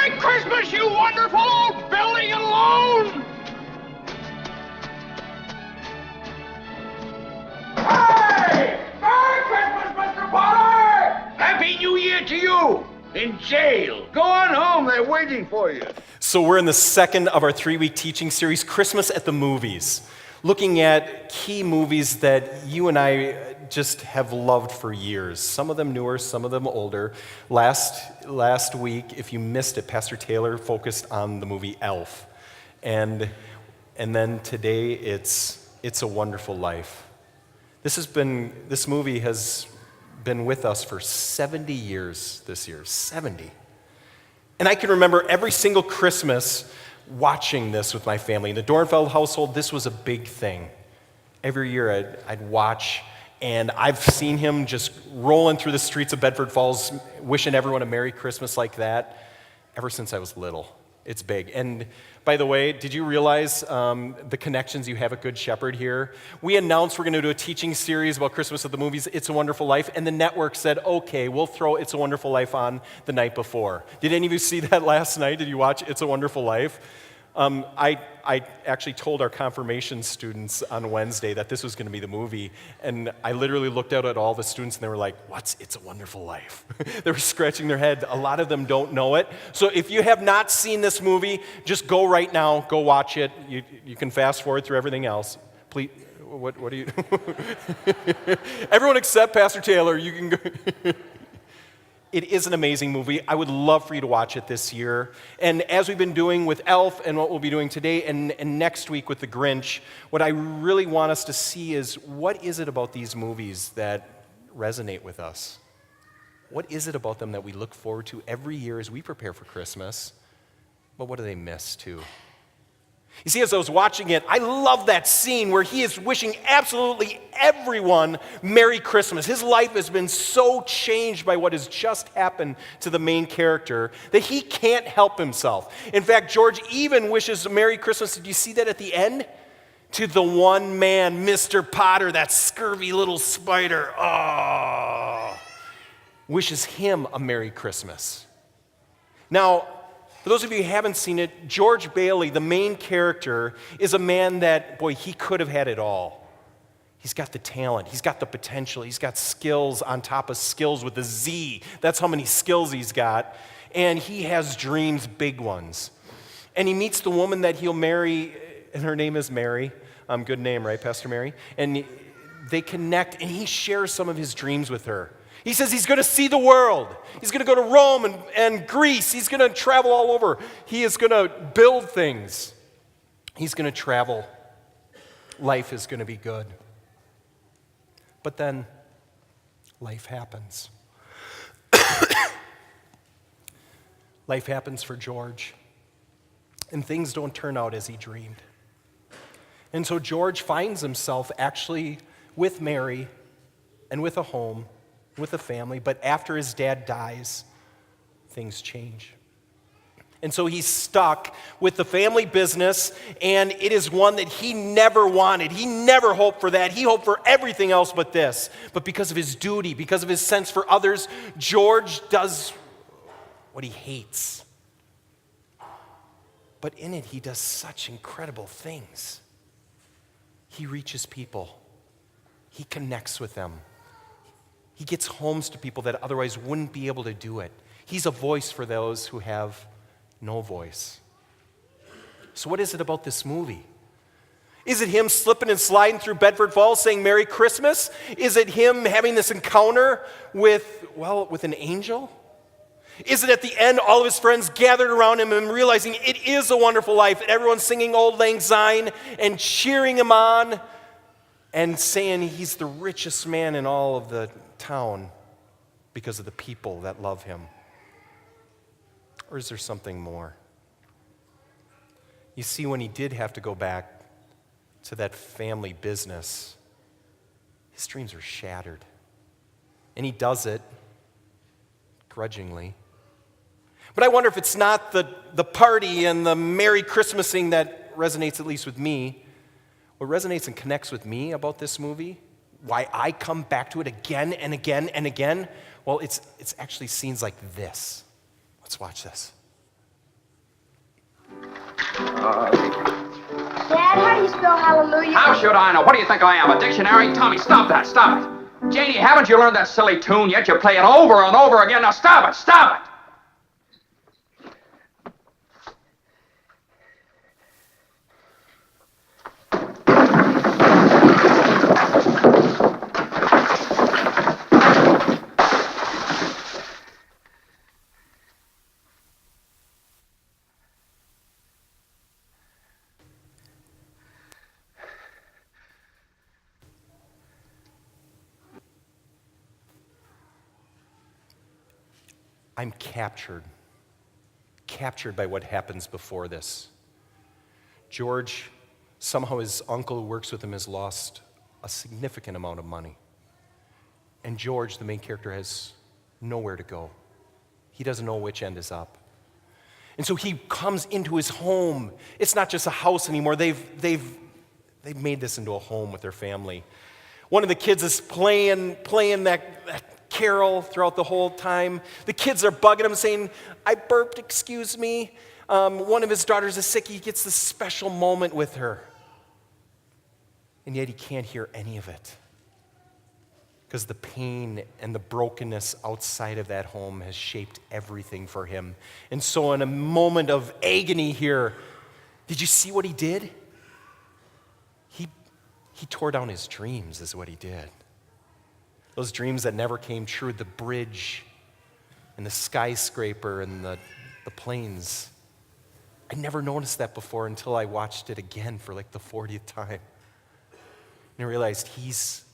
Merry Christmas, you wonderful old building alone! Hey! Merry Christmas, Mr. Potter! Happy New Year to you! In jail. Go on home, they're waiting for you. So we're in the second of our 3-week teaching series, Christmas at the Movies, looking at key movies that you and I just have loved for years. Some of them newer, some of them older. Last week, if you missed it, Pastor Taylor focused on the movie Elf. And then today, it's a Wonderful Life. This movie has been with us for 70 years this year, 70. And I can remember every single Christmas watching this with my family. In the Dornfeld household, this was a big thing. Every year I'd watch, and I've seen him just rolling through the streets of Bedford Falls, wishing everyone a Merry Christmas like that, ever since I was little. It's big. And by the way, did you realize the connections you have at Good Shepherd here? We announced we're going to do a teaching series about Christmas at the Movies, It's a Wonderful Life, and the network said, okay, we'll throw It's a Wonderful Life on the night before. Did any of you see that last night? Did you watch It's a Wonderful Life? I actually told our confirmation students on Wednesday that this was going to be the movie, and I literally looked out at all the students, and they were like, what's It's a Wonderful Life? They were scratching their head. A lot of them don't know it. So if you have not seen this movie, just go right now, go watch it. You can fast forward through everything else. Please, what do you... Everyone except Pastor Taylor, you can go... It is an amazing movie. I would love for you to watch it this year. And as we've been doing with Elf and what we'll be doing today and next week with The Grinch, what I really want us to see is what is it about these movies that resonate with us? What is it about them that we look forward to every year as we prepare for Christmas? But what do they miss too? You see, as I was watching it, I love that scene where he is wishing absolutely everyone Merry Christmas. His life has been so changed by what has just happened to the main character that he can't help himself. In fact, George even wishes Merry Christmas. Did you see that at the end? To the one man, Mr. Potter, that scurvy little spider. Oh, wishes him a Merry Christmas. Now, for those of you who haven't seen it, George Bailey, the main character, is a man that, boy, he could have had it all. He's got the talent, he's got the potential, he's got skills on top of skills with a Z. That's how many skills he's got. And he has dreams, big ones. And he meets the woman that he'll marry, and her name is Mary. Good name, right, Pastor Mary? And they connect, and he shares some of his dreams with her. He says he's going to see the world. He's going to go to Rome and Greece. He's going to travel all over. He is going to build things. He's going to travel. Life is going to be good. But then life happens. Life happens for George. And things don't turn out as he dreamed. And so George finds himself actually with Mary and with a home, with a family, but after his dad dies, things change. And so he's stuck with the family business, and it is one that he never wanted. He never hoped for that. He hoped for everything else but this. But because of his duty, because of his sense for others, George does what he hates. But in it, he does such incredible things. He reaches people. He connects with them. He gets homes to people that otherwise wouldn't be able to do it. He's a voice for those who have no voice. So what is it about this movie? Is it him slipping and sliding through Bedford Falls saying Merry Christmas? Is it him having this encounter with an angel? Is it at the end all of his friends gathered around him and realizing it is a wonderful life and everyone's singing Auld Lang Syne and cheering him on and saying he's the richest man in all of the town because of the people that love him? Or is there something more? You see, when he did have to go back to that family business, his dreams were shattered. And he does it grudgingly. But I wonder if it's not the party and the Merry Christmasing that resonates, at least with me. What resonates and connects with me about this movie, why I come back to it again and again and again, well, it's actually scenes like this. Let's watch this. Dad, how do you spell hallelujah? How should I know? What do you think I am, a dictionary? Tommy, stop that, stop it. Janie, haven't you learned that silly tune yet? You play it over and over again. Now stop it, stop it. I'm captured by what happens before this. George, somehow his uncle who works with him has lost a significant amount of money. And George, the main character, has nowhere to go. He doesn't know which end is up. And so he comes into his home. It's not just a house anymore. They've made this into a home with their family. One of the kids is playing that carol throughout the whole time. The kids are bugging him, saying, "I burped, excuse me." One of his daughters is sick. He gets this special moment with her. And yet he can't hear any of it, because the pain and the brokenness outside of that home has shaped everything for him. And so in a moment of agony here, did you see what he did? He tore down his dreams, is what he did. Those dreams that never came true, the bridge and the skyscraper and the planes. I never noticed that before until I watched it again for like the 40th time. And I realized he's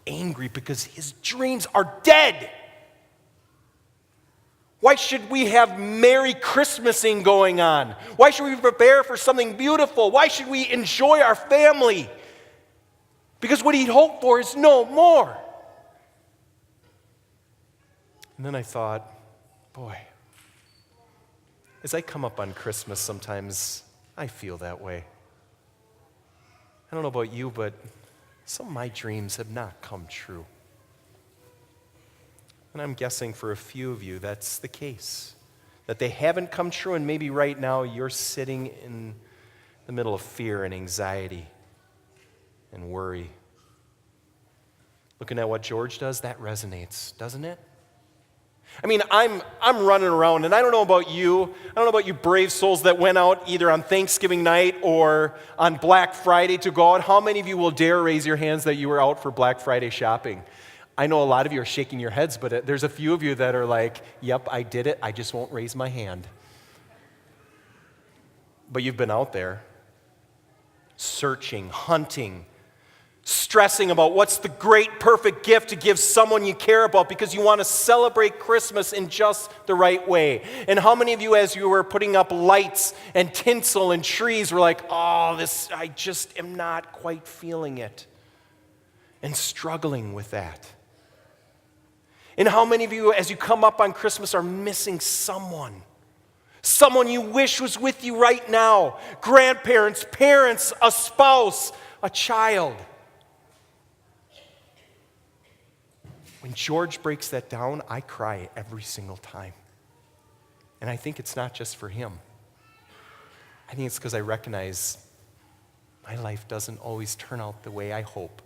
angry because his dreams are dead. Why should we have Merry Christmasing going on? Why should we prepare for something beautiful? Why should we enjoy our family? Because what he'd hoped for is no more. And then I thought, boy, as I come up on Christmas, sometimes I feel that way. I don't know about you, but some of my dreams have not come true. And I'm guessing for a few of you, that's the case. That they haven't come true, and maybe right now you're sitting in the middle of fear and anxiety and worry. Looking at what George does, that resonates, doesn't it? I mean, I'm running around, and I don't know about you. I don't know about you brave souls that went out either on Thanksgiving night or on Black Friday to go out. How many of you will dare raise your hands that you were out for Black Friday shopping? I know a lot of you are shaking your heads, but there's a few of you that are like, yep, I did it. I just won't raise my hand. But you've been out there searching, hunting, stressing about what's the great, perfect gift to give someone you care about because you want to celebrate Christmas in just the right way. And how many of you, as you were putting up lights and tinsel and trees, were like, oh, I just am not quite feeling it, and struggling with that? And how many of you, as you come up on Christmas, are missing someone you wish was with you right now? Grandparents, parents, a spouse, a child. When George breaks that down, I cry every single time. And I think it's not just for him. I think it's because I recognize my life doesn't always turn out the way I hope.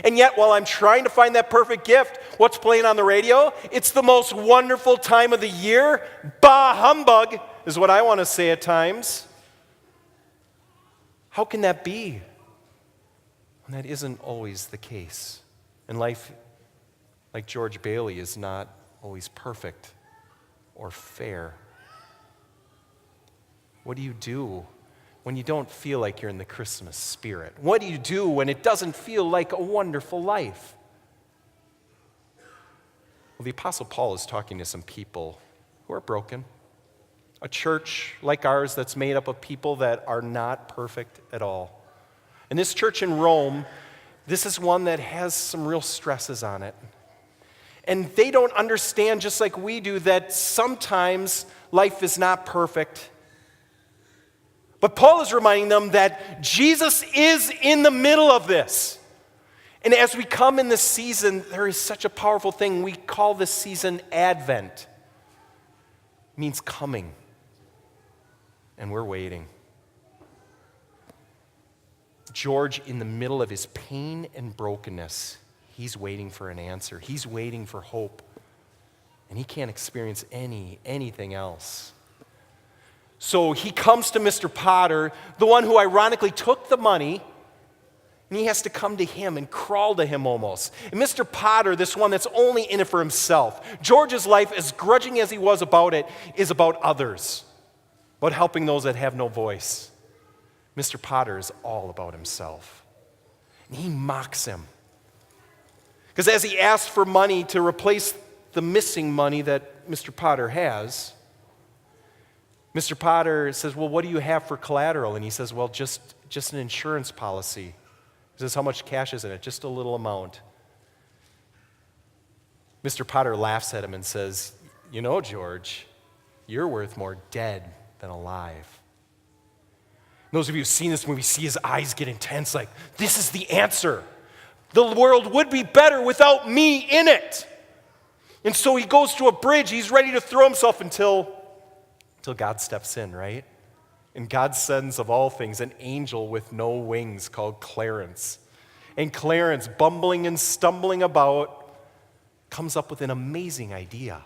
And yet, while I'm trying to find that perfect gift, what's playing on the radio? It's the most wonderful time of the year. Bah humbug is what I want to say at times. How can that be? And that isn't always the case. And life, like George Bailey, is not always perfect or fair. What do you do when you don't feel like you're in the Christmas spirit? What do you do when it doesn't feel like a wonderful life? Well, the Apostle Paul is talking to some people who are broken. A church like ours that's made up of people that are not perfect at all. And this church in Rome, this is one that has some real stresses on it. And they don't understand, just like we do, that sometimes life is not perfect. But Paul is reminding them that Jesus is in the middle of this. And as we come in this season, there is such a powerful thing. We call this season Advent. It means coming. And we're waiting. George, in the middle of his pain and brokenness, he's waiting for an answer. He's waiting for hope. And he can't experience anything else. So he comes to Mr. Potter, the one who ironically took the money, and he has to come to him and crawl to him almost. And Mr. Potter, this one that's only in it for himself, George's life, as grudging as he was about it, is about others, about helping those that have no voice. Mr. Potter is all about himself. And he mocks him. Because as he asks for money to replace the missing money that Mr. Potter has, Mr. Potter says, well, what do you have for collateral? And he says, well, just an insurance policy. He says, how much cash is in it? Just a little amount. Mr. Potter laughs at him and says, you know, George, you're worth more dead than alive. Those of you who've seen this movie see his eyes get intense, like, this is the answer. The world would be better without me in it. And so he goes to a bridge. He's ready to throw himself until God steps in, right? And God sends, of all things, an angel with no wings called Clarence. And Clarence, bumbling and stumbling about, comes up with an amazing idea.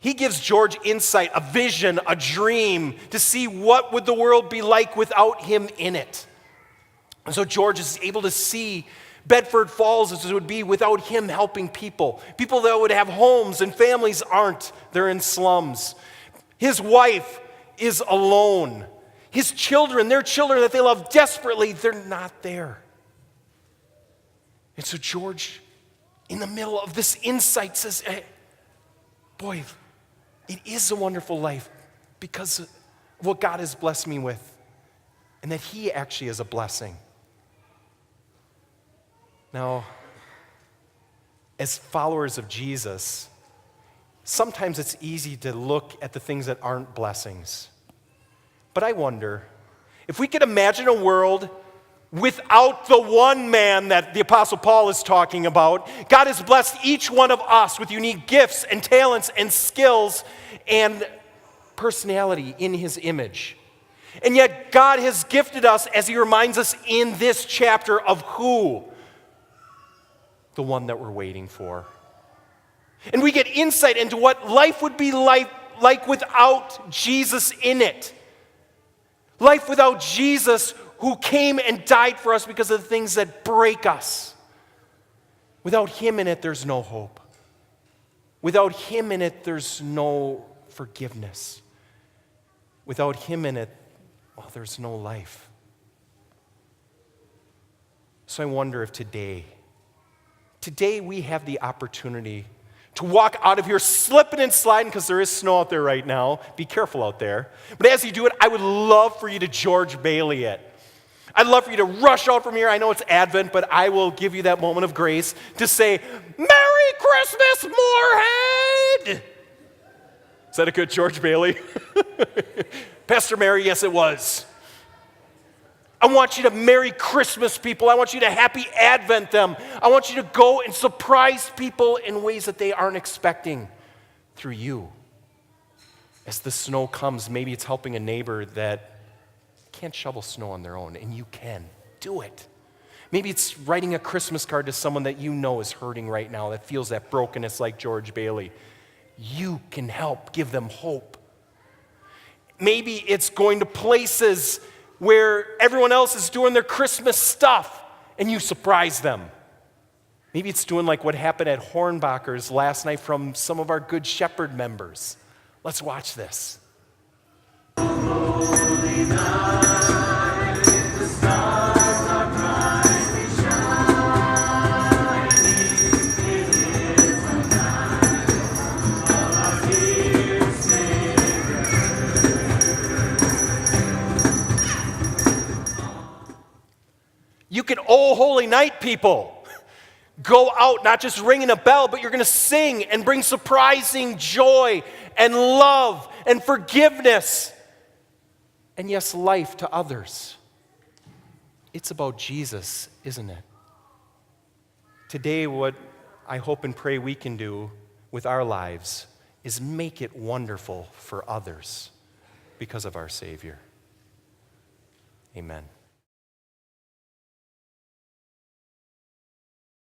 He gives George insight, a vision, a dream to see what would the world be like without him in it. And so George is able to see Bedford Falls as it would be without him helping people. People that would have homes and families aren't. They're in slums. His wife is alone. His children, their children that they love desperately, they're not there. And so George, in the middle of this insight, says, hey, boy, it is a wonderful life because of what God has blessed me with, and that he actually is a blessing. Now, as followers of Jesus, sometimes it's easy to look at the things that aren't blessings. But I wonder, if we could imagine a world without the one man that the Apostle Paul is talking about, God has blessed each one of us with unique gifts and talents and skills and personality in his image. And yet God has gifted us, as he reminds us in this chapter, of who? The one that we're waiting for. And we get insight into what life would be like without Jesus in it. Life without Jesus, who came and died for us because of the things that break us. Without him in it, there's no hope. Without him in it, there's no forgiveness. Without him in it, well, there's no life. So I wonder if today we have the opportunity to walk out of here slipping and sliding, because there is snow out there right now. Be careful out there. But as you do it, I would love for you to George Bailey it. I'd love for you to rush out from here. I know it's Advent, but I will give you that moment of grace to say, Merry Christmas, Moorhead! Is that a good George Bailey? Pastor Mary, yes it was. I want you to Merry Christmas people. I want you to Happy Advent them. I want you to go and surprise people in ways that they aren't expecting through you. As the snow comes, maybe it's helping a neighbor that can't shovel snow on their own, and you can. Do it. Maybe it's writing a Christmas card to someone that you know is hurting right now, that feels that brokenness like George Bailey. You can help give them hope. Maybe it's going to places where everyone else is doing their Christmas stuff, and you surprise them. Maybe it's doing like what happened at Hornbacher's last night from some of our Good Shepherd members. Let's watch this. Holy night, the stars are brightly shining. It is the night of our dear Savior. You can, oh, holy night, people. Go out, not just ringing a bell, but you're going to sing and bring surprising joy and love and forgiveness. And yes, life to others. It's about Jesus, isn't it? Today, what I hope and pray we can do with our lives is make it wonderful for others because of our Savior. Amen.